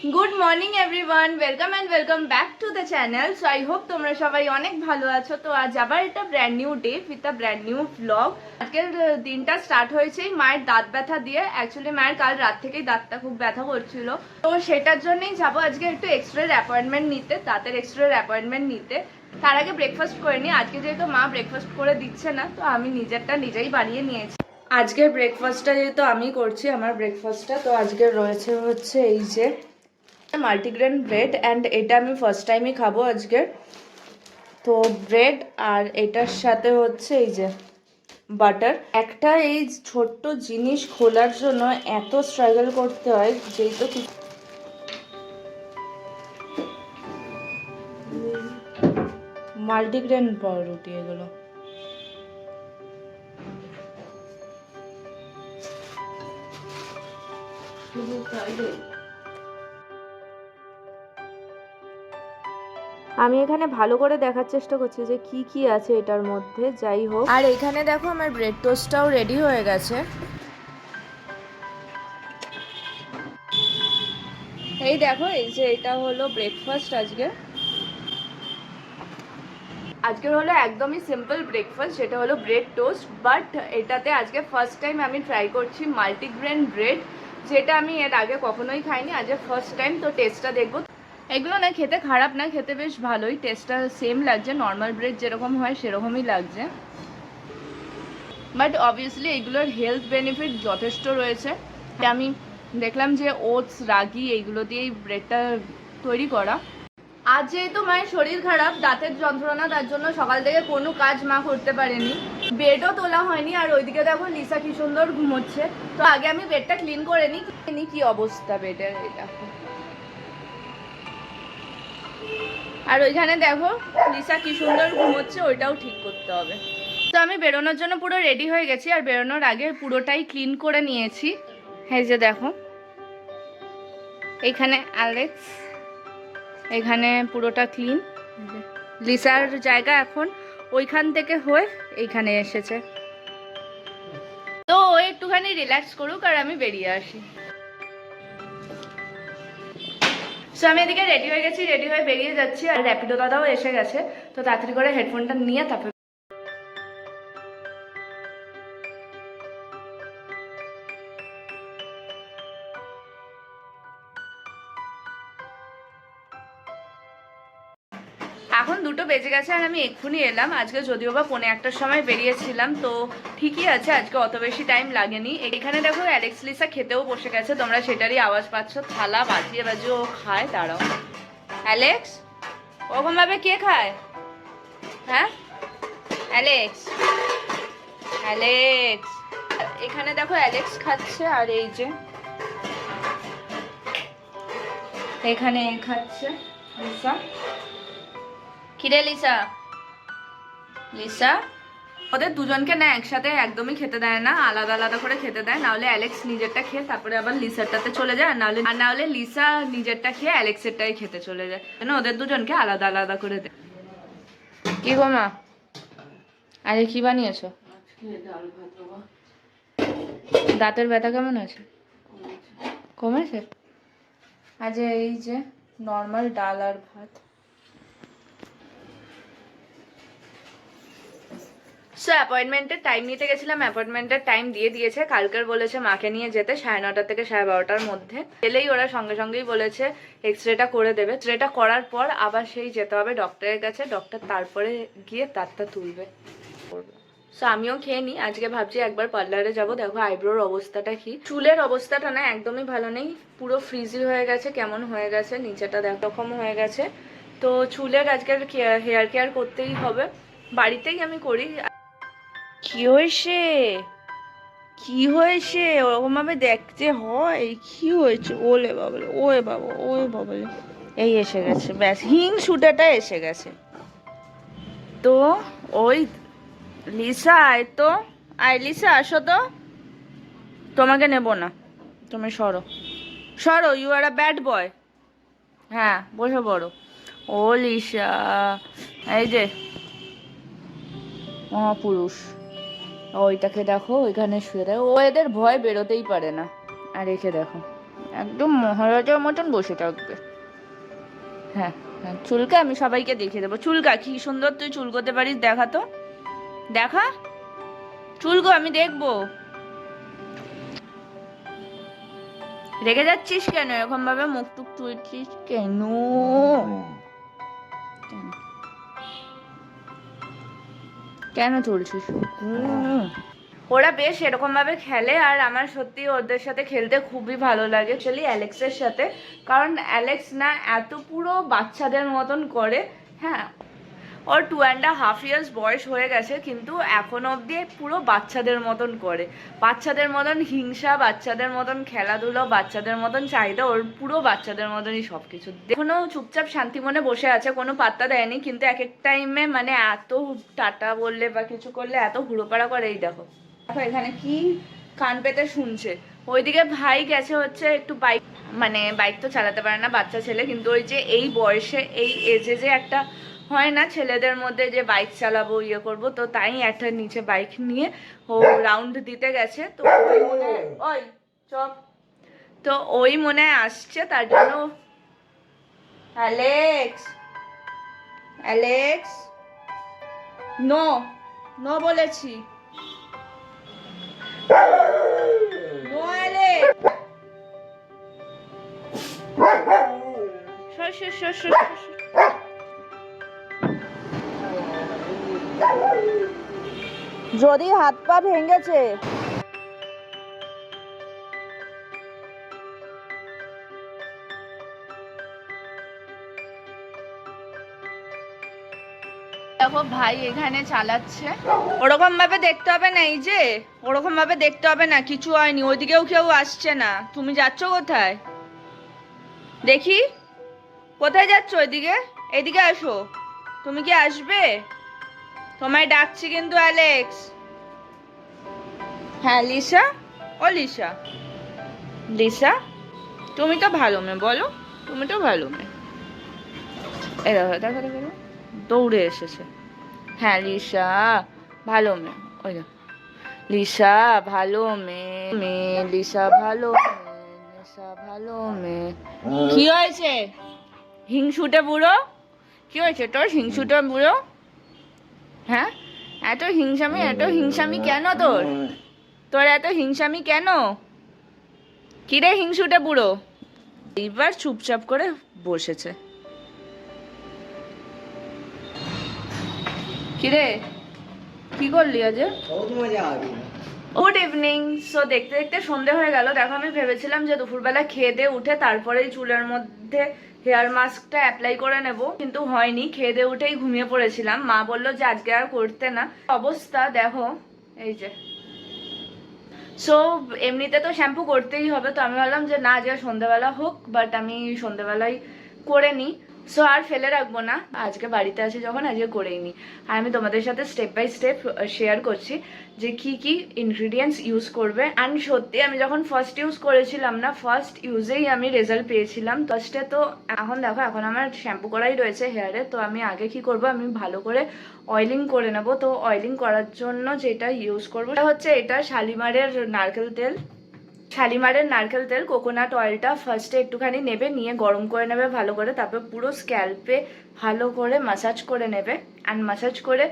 Good morning everyone, welcome and welcome back to the channel. So I hope তোমরা সবাই অনেক ভালো আছো। তো আজ আবার একটা brand new day with a brand new blog. আজকের দিনটা স্টার্ট হয়েছে মায়ের দাঁত ব্যথা দিয়ে। অ্যাকচুয়ালি মায়ের কাল রাত থেকেই দাঁতটা খুব ব্যথা করছিল, তো সেটার জন্যই যাবো আজকে একটু এক্সরের অ্যাপয়েন্টমেন্ট নিতে, দাঁতের এক্সরের অ্যাপয়েন্টমেন্ট নিতে। তার আগে ব্রেকফাস্ট করে নিই। আজকে যেহেতু মা ব্রেকফাস্ট করে দিচ্ছে না, তো আমি নিজেরটা নিজেই বানিয়ে নিয়েছি। আজকের ব্রেকফাস্টটা যেহেতু আমি করছি, আমার ব্রেকফাস্টটা তো আজকে রয়েছে হচ্ছে এই যে মাল্টিগ্রেন ব্রেড, অ্যান্ড এটা আমি ফার্স্ট টাইমই খাবো আজকে। তো ব্রেড আর এটার সাথে হচ্ছে এই যে বাটার। একটা এই ছোট্ট জিনিস খোলার জন্য এত স্ট্রাগল করতে হয়, যেহেতু মাল্টিগ্রেন পাউরুটি এগুলো। আমি এখানে ভালো করে দেখার চেষ্টা করছি যে কি কি আছে এটার মধ্যে, যাই হোক। আর এখানে দেখো আমার ব্রেড টোস্টটাও রেডি হয়ে গেছে। এই দেখো, এই যে এটা হলো ব্রেকফাস্ট আজকের হলো একদমই সিম্পল ব্রেকফাস্ট, যেটা হলো ব্রেড টোস্ট। বাট এটাতে আজকে ফার্স্ট টাইম আমি ট্রাই করছি মাল্টিগ্রেন ব্রেড, যেটা আমি এর আগে কখনোই খাইনি, আজকে ফার্স্ট টাইম। তো টেস্টটা দেখবো। এগুলো না খেতে খারাপ না, খেতে বেশ ভালোই, টেস্টটা সেম লাগছে, নর্মাল ব্রেড যেরকম হয় সেরকমই লাগছে। বাট অবভিয়াসলি এগুলোর হেলথ বেনিফিট যথেষ্ট রয়েছে। আমি দেখলাম যে ওটস, রাগি এইগুলো দিয়েই ব্রেডটা তৈরি করা। আজ যেহেতু মায়ের শরীর খারাপ, দাঁতের যন্ত্রণা, তার জন্য সকাল থেকে কোনো কাজ মা করতে পারেনি, বেডও তোলা হয়নি। আর ওইদিকে দেখো লিসা কি সুন্দর ঘুমোচ্ছে। তো আগে আমি বেডটা ক্লিন করে নিই, কি অবস্থা বেডের এটা। আর ওইখানে দেখো লিসা কি সুন্দর ঘুমোচ্ছে, ওইটাও ঠিক করতে হবে। তো আমি বেরোনোর জন্য পুরো রেডি হয়ে গেছি, আর বেরোনোর আগে পুরোটাই ক্লিন করে নিয়েছি। এই যে দেখো, এইখানে অ্যালেক্স, এখানে পুরোটা ক্লিন। লিসার জায়গা এখন ওইখান থেকে হয়ে এইখানে এসেছে, তো ও একটুখানি রিল্যাক্স করুক আর আমি বেরিয়ে আসি। সো আমি এদিকে রেডি হয়ে গেছি, রেডি হয়ে বেরিয়ে যাচ্ছি। আর র্যাপিডো দাদাও এসে গেছে, তো তাড়াতাড়ি করে হেডফোনটা নিয়ে তারপর এখন 2টো বেজে গেছে আর আমি এক্ষুনি এলাম। আজকে যদিও বা 1:45টার সময় বেরিয়েছিলাম, তো ঠিকই আছে, আজকে অত বেশি টাইম লাগেনি। এখানে দেখো অ্যালেক্স লিসা খেতেও বসে গেছে, তোমরা সেটারই আওয়াজ পাচ্ছ, থালা বাজিয়ে বাজিয়ে ও খায়। দাঁড়াও, অ্যালেক্স ওরকমভাবে কে খায়? হ্যাঁ অ্যালেক্স, অ্যালেক্স। এখানে দেখো অ্যালেক্স খাচ্ছে, আর এই যে এখানে খাচ্ছে লিসা। কিরে লিসা, লিসা ওদের দুজনকে না একসাথে একদমই খেতে দেয় না, আলাদা আলাদা করে খেতে দেয়। নাহলে অ্যালেক্স নিজেরটা খেয়ে তারপরে আবার লিসারটাতে চলে যায়, আর নাহলে লিসা নিজেরটা খেয়ে অ্যালেক্সেরটাই খেতে চলে যায়। কেন ওদের দুজনকে আলাদা আলাদা করে দেয়। কি গো মা, আরে কি বানিয়েছো? দাঁতের ব্যথা কেমন আছে? কমেছে। আজ এই যে নর্মাল ডাল আর ভাত। সো অ্যাপয়েন্টমেন্টের টাইম নিতে গেছিলাম, অ্যাপয়েন্টমেন্টের টাইম দিয়ে দিয়েছে। কালকের বলেছে মাকে নিয়ে যেতে 9:30 থেকে 12:30টার মধ্যে। এলেই ওরা সঙ্গে সঙ্গেই বলেছে এক্সরেটা করে দেবে। এক্সরেটা করার পর আবার সেই যেতে হবে ডক্টরের কাছে, ডক্টর তারপরে গিয়ে তারটা তুলবে। সো আমিও খেয়ে নিই। আজকে ভাবছি একবার পার্লারে যাব। দেখো আইব্রোর অবস্থাটা কি, চুলের অবস্থাটা না একদমই ভালো নেই, পুরো ফ্রিজি হয়ে গেছে, কেমন হয়ে গেছে, নিচেটা দেখো রকম হয়ে গেছে। তো চুলের আজকের হেয়ার কেয়ার করতেই হবে, বাড়িতেই আমি করি। কি হয়েছে, কি হয়েছে ওরকম ভাবে দেখতে হয়? কি হয়েছে? ওলে বাবলে, ওয়ে বাবা, ওয়ে বাবলে। এই এসে গেছে, ব্যাস হিং শুটাটা এসে গেছে। তো ওই লিসা আয় তো, আয় লিসা আসো তো। তোমাকে নেব না, তুমি সরো সরো, you R a bad boy. হ্যাঁ বসে পড়ো। ও লিসা, এই যে মহাপুরুষ, ওইটাকে দেখো ওইখানে শুয়ে দেয়, ও এদের ভয় বেরোতেই পারে না। আর একে দেখো, একদম মহারাজার মতন বসে থাকবে। হ্যাঁ হ্যাঁ, চুলকা আমি সবাইকে দেখিয়ে দেবো। চুলকা, কি সুন্দর তুই চুলকোতে পারিস, দেখা তো, দেখা চুলকো, আমি দেখবো। রেগে যাচ্ছিস কেন এরকম ভাবে, মুখ টুক তুলছিস কেন? কেন তুলছিস? ওরা বেশ এরকম ভাবে খেলে, আর আমার সত্যি ওদের সাথে খেলতে খুবই ভালো লাগে, অ্যাকচুয়ালি অ্যালেক্সের সাথে। কারণ অ্যালেক্স না এত পুরো বাচ্চাদের মতন করে। হ্যাঁ, ওর 2.5 years বয়স হয়ে গেছে, কিন্তু এখনো অবধি পুরো বাচ্চাদের মতন করে, বাচ্চাদের মতন হিংসা, বাচ্চাদের মতন খেলাধুলো, বাচ্চাদের মতন চাহিদা, ওর পুরো বাচ্চাদের মতনই সবকিছু। এখনো চুপচাপ শান্তি মনে বসে আছে, কোনো পাত্তা দেয়নি, কিন্তু এক এক টাইমে মানে এত টাটা বললে বা কিছু করলে এত হুড়োপাড়া করে। এই দেখো দেখো এখানে কি কান পেতে শুনছে। ওইদিকে ভাই গেছে হচ্ছে একটু বাইক, মানে বাইক তো চালাতে পারে না বাচ্চা ছেলে, কিন্তু ওই যে এই বয়সে এই এজে যে একটা হয় না ছেলেদের মধ্যে যে বাইক চালাবো ইয়ে করবো, তো তাই একটা নিচে বাইক নিয়ে ও রাউন্ড দিতে গেছে। তো ওই মনে ওই চপ, তো ওই মনে আসছে, তার জন্য অ্যালেক্স, অ্যালেক্স নো, নো বলেছি, নো অ্যালেক্স, সর সর সর সর সর। যদি হাত পা ভেঙেছে, দেখো ভাই এখানে চালাচ্ছে, ওরকম ভাবে দেখতে হবে না, এই যে ওরকম ভাবে দেখতে হবে না, কিছু হয়নি, ওইদিকেও কেউ আসছে না। তুমি যাচ্ছ কোথায় দেখি, কোথায় যাচ্ছ? ওইদিকে, এদিকে আসো, তুমি কি আসবে? তোমায় ডাকছি কিন্তু অ্যালেক্স। হ্যাঁ লিসা, ও লিসা, লিসা তুমি তো ভালো মেয়ে, বলো তুমি তো ভালো মেয়ে। এই দেখো দেখো দেখো, দৌড়ে এসেছে। হ্যাঁ লিসা ভালো মেয়ে, ওই দেখো লিসা ভালো মেয়ে, মেয়ে লিসা ভালো মেয়ে, লিসা ভালো মেয়ে। কি হয়েছে হিংসুটে বুড়ো, কি হয়েছে তোর হিংসুটে বুড়ো? হ্যাঁ, এত হিংসামি, এত হিংসামি কেন তোর, তোর এত হিংসামি কেন? কিরে হিংসুটে বুড়ো? এইবার চুপচাপ করে বসেছে। কিরে কি করলি আজ? Good evening. সো দেখতে দেখতে সন্ধে হয়ে গেল। দেখো আমি ভেবেছিলাম যে দুপুরবেলা খেয়ে দিয়ে উঠে তারপরেই চুলের মধ্যে হেয়ার মাস্কটা অ্যাপ্লাই করে নেব, কিন্তু হয়নি, খেয়ে দিয়ে উঠেই ঘুমিয়ে পড়েছিলাম। মা বললো যে আজকে আর করতে না। অবস্থা দেখো এই যে। সো এমনিতে তো শ্যাম্পু করতেই হবে, তো আমি ভাবলাম যে না, আজকে সন্ধ্যেবেলা হোক, বাট আমি সন্ধ্যেবেলায় করে নিই। সো আর ফেলে রাখবো না, আজকে বাড়িতে আছি যখন আজকে করেই নিই। আর আমি তোমাদের সাথে স্টেপ বাই স্টেপ শেয়ার করছি যে কি কি ইনগ্রিডিয়েন্টস ইউজ করবে। অ্যান্ড সত্যি আমি যখন ফার্স্ট ইউজ করেছিলাম না, ফার্স্ট ইউজেই আমি রেজাল্ট পেয়েছিলাম ফার্স্টে। তো এখন দেখো, এখন আমার শ্যাম্পু করাই রয়েছে হেয়ারে, তো আমি আগে কি করব, আমি ভালো করে অয়েলিং করে নেব। তো অয়েলিং করার জন্য যেটা ইউজ করবো সেটা হচ্ছে এটা শালিমারের নারকেল তেল। শালিমারের নারকেল তেল, কোকোনাট অয়েলটা ফার্স্টে একটুখানি নেবে, নিয়ে গরম করে নেবে ভালো করে, তারপর পুরো স্ক্যাল্পে ভালো করে মাসাজ করে নেবে। অ্যান্ড মাসাজ করে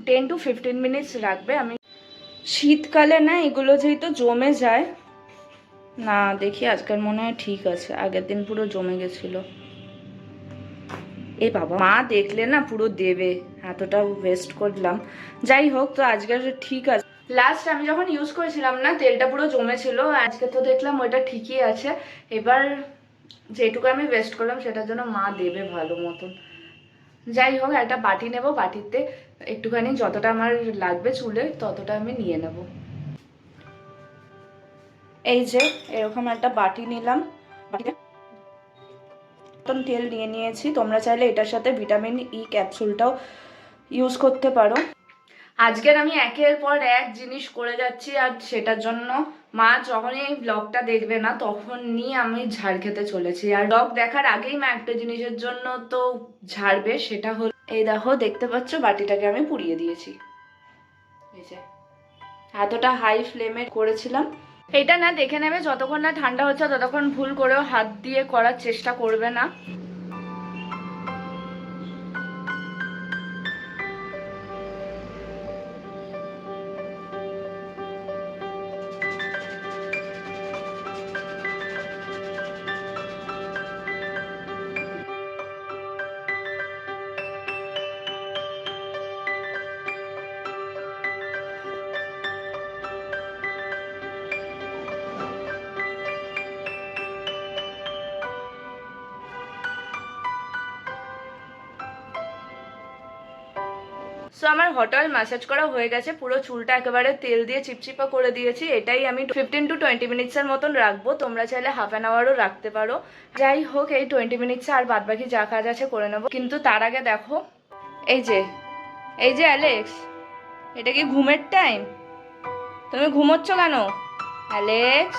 10 to 15 মিনিটস রাখবে। আমি শীতকালে না এগুলো যেহেতু জমে যায় না, দেখি আজকাল মনে হয় ঠিক আছে, আগের দিন পুরো জমে গেছিলো। এই বাবা, মা দেখলে না পুরো দেবে, এতটা ওয়েস্ট করলাম। যাই হোক, তো আজকের ঠিক আছে। লাস্ট আমি যখন ইউজ করেছিলাম না, তেলটা পুরো জমেছিল, আজকে তো দেখলাম ওইটা ঠিকই আছে। এবার যেটুকু আমি ওয়েস্ট করলাম সেটার জন্য মা দেবে ভালো মতন। যাই হোক, একটা বাটি নেব, বাটিতে একটুখানি যতটা আমার লাগবে চুলে ততটা আমি নিয়ে নেব। এই যে এরকম একটা বাটি নিলাম, বাটিতে তেল নিয়ে নিয়েছি। তোমরা চাইলে এটার সাথে ভিটামিন ই ক্যাপসুলটাও ইউজ করতে পারো। আজকের আমি একের পর এক জিনিস করে যাচ্ছি, আর সেটার জন্য মা যখনই এই ব্লগটা দেখবে না তখনই আমি ঝাড় খেতে চলেছি। আর ব্লগ দেখার আগেই মা একটা জিনিসের জন্য তো ঝাড়বে, সেটা হলো এই দেখো, দেখতে পাচ্ছ বাটিটাকে আমি পুড়িয়ে দিয়েছি। এই যে এতটা হাই ফ্লেমে করেছিলাম, এটা না দেখে নেবে, যতক্ষণ না ঠান্ডা হচ্ছে ততক্ষণ ভুল করেও হাত দিয়ে করার চেষ্টা করবে না। সো আমার হট অয়েল ম্যাসাজ করা হয়ে গেছে, পুরো চুলটা একেবারে তেল দিয়ে চিপচিপা করে দিয়েছি। এটাই আমি 15 to 20 মিনিটসের মতন রাখবো, তোমরা চাইলে হাফ অ্যান আওয়ারও রাখতে পারো। যাই হোক, এই 20 মিনিটসে আর বাদ বাকি যা কাজ আছে করে নেবো। কিন্তু তার আগে দেখো, এই যে অ্যালেক্স, এটা কি ঘুমের টাইম? তুমি ঘুমোচ্ছ কেন অ্যালেক্স?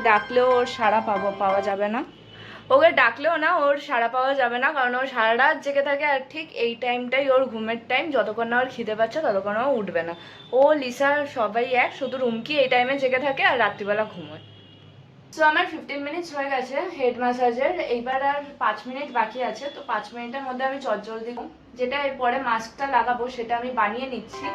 ডাকলেও ওর সাড়া পাওয়া যাবে না, ওকে ডাকলেও না ওর সাড়া পাওয়া যাবে না, কারণ ও সারা রাত জেগে থাকে। আর ঠিক এই টাইমটাই ওর ঘুমের টাইম, যতক্ষণ না ওর খিদে পাচ্ছে ততক্ষণ ও উঠবে না। ও লিসা সবাই এক, শুধু রুমকি এই টাইমে জেগে থাকে আর রাত্রিবেলা ঘুমোয়। সো আমার 15 মিনিটস হয়ে গেছে হেড ম্যাসাজের, এইবার আর 5 মিনিট বাকি আছে। তো 5 মিনিটের মধ্যে আমি চটজলদি যেটা এরপরে মাস্কটা লাগাবো সেটা আমি বানিয়ে নিচ্ছি।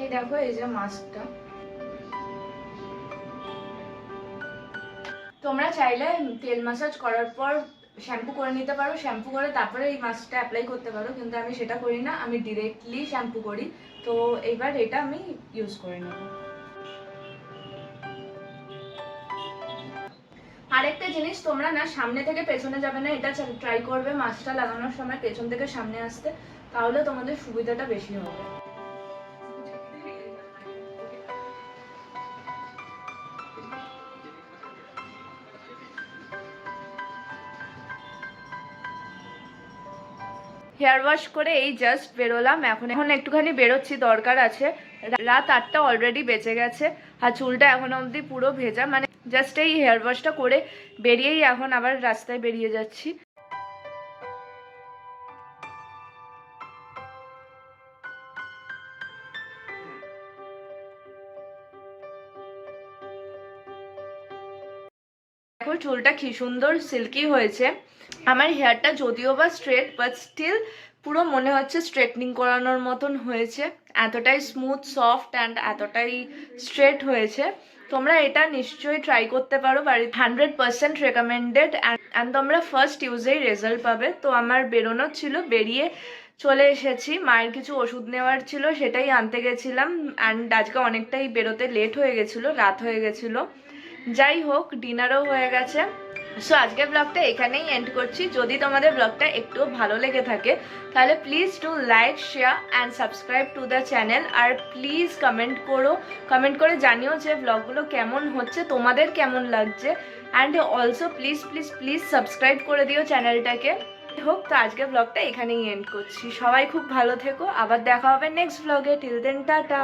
এই দেখো, এই যে মাস্কটা, তোমরা চাইলে তেল ম্যাসাজ করার পর শ্যাম্পু করে নিতে পারো, শ্যাম্পু করে তারপরে এই মাস্কটা অ্যাপ্লাই করতে পারো, কিন্তু আমি সেটা করি না, আমি ডিরেক্টলি শ্যাম্পু করি। তো এইবার এটা আমি ইউজ করে নেব। আরেকটা জিনিস, তোমরা না সামনে থেকে পেছনে যাবে না, এটা ট্রাই করবে মাস্কটা লাগানোর সময় পেছন থেকে সামনে আসতে, তাহলে তোমাদের সুবিধাটা বেশি হবে। হেয়ার ওয়াশ করে এই জাস্ট বেরোলাম, এখন একটুখানি বেরোচ্ছি, দরকার আছে। রাত 8টা অলরেডি বেঁচে গেছে, আর চুলটা এখন অবধি পুরো ভেজা, মানে জাস্ট এই হেয়ার ওয়াশটা করে বেরিয়েই এখন আবার রাস্তায় বেরিয়ে যাচ্ছি। দেখো চুলটা কি সুন্দর সিল্কি হয়েছে। আমার হেয়ারটা যদিও বা স্ট্রেট, বাট স্টিল পুরো মনে হচ্ছে স্ট্রেটনিং করানোর মতন হয়েছে, এতটাই স্মুথ সফট অ্যান্ড এতটাই স্ট্রেট হয়েছে। তোমরা এটা নিশ্চয়ই ট্রাই করতে পারো বাড়িতে, 100% রেকমেন্ডেড, অ্যান্ড তোমরা ফার্স্ট ইউজেই রেজাল্ট পাবে। তো আমার বেরোনোর ছিল, বেরিয়ে চলে এসেছি, মায়ের কিছু ওষুধ নেওয়ার ছিল সেটাই আনতে গেছিলাম, অ্যান্ড আজকে অনেকটাই বেরোতে লেট হয়ে গেছিলো, রাত হয়ে গেছিলো। যাই হোক, ডিনারও হয়ে গেছে। সো আজকের ব্লগটা এখানেই এন্ড করছি। যদি তোমাদের ব্লগটা একটু ভালো লেগে থাকে তাহলে please do like, share and subscribe to the channel. আর প্লিজ কমেন্ট করে জানিও যে ব্লগগুলো কেমন হচ্ছে, তোমাদের কেমন লাগছে। And also please please please subscribe করে দিও চ্যানেলটাকে। হোক, তো আজকের ব্লগটা এখানেই এন্ড করছি। সবাই খুব ভালো থেকো, আবার দেখা হবে নেক্সট ব্লগে। Till then tata.